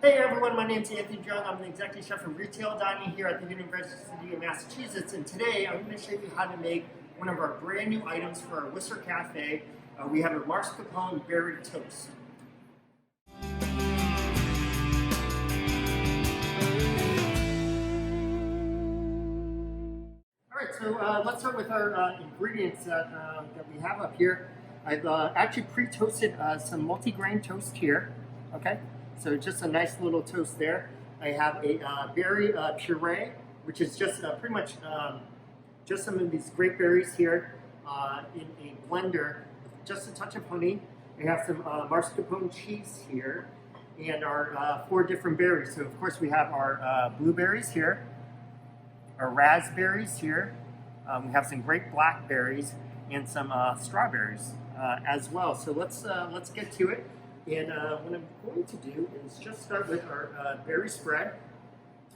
Hey everyone, my name is Anthony Young. I'm the Executive Chef of Retail Dining here at the University of Massachusetts, and today I'm going to show you how to make one of our brand new items for our Worcester Cafe. We have a mascarpone berry toast. Alright, so let's start with our ingredients that we have up here. I've actually pre-toasted some multi-grain toast here, okay? So just a nice little toast there. I have a berry puree, which is just pretty much just some of these great berries here in a blender with just a touch of honey. We have some mascarpone cheese here and our 4 different berries. So of course we have our blueberries here, our raspberries here. We have some great blackberries and some strawberries as well. So let's get to it. And what I'm going to do is just start with our berry spread.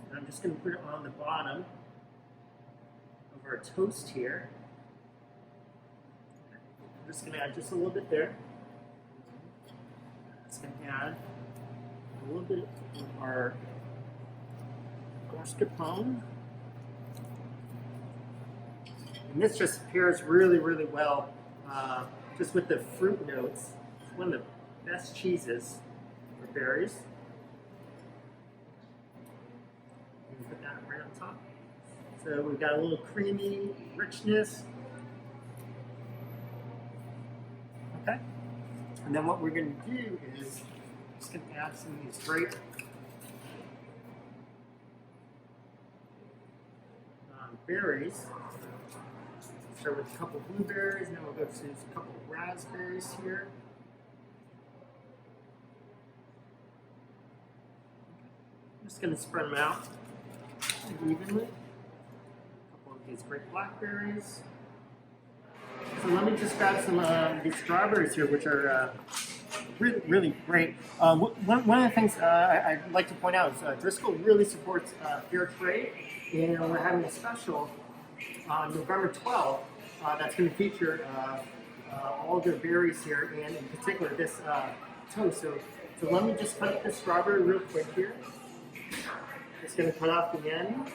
And I'm just going to put it on the bottom of our toast here. I'm just going to add just a little bit there. Just going to add a little bit of our mascarpone. And this just pairs really, really well just with the fruit notes. It's one of the best cheeses for berries. And put that right on top. So we've got a little creamy richness. Okay. And then what we're going to do is just going to add some of these great berries. Start with a couple blueberries, and then we'll go to a couple raspberries here. I'm just going to spread them out evenly. A couple of these great blackberries. So let me just grab some of these strawberries here, which are really, really great. One of the things I'd like to point out is Driscoll really supports fair trade, and we're having a special on November 12th that's going to feature all their berries here, and in particular this toast. So let me just cut this strawberry real quick here. Just going to cut off the end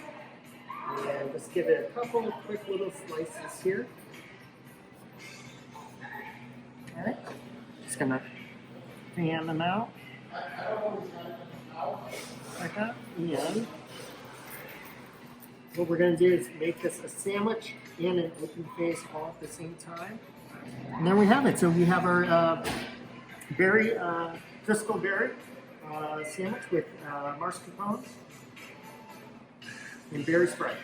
and just give it a couple of quick little slices here. Alright, just going to fan them out like that. And what we're going to do is make this a sandwich and an open face all at the same time. And there we have it. So we have our berry, Driscoll berry sandwich with mascarpone and berry spread.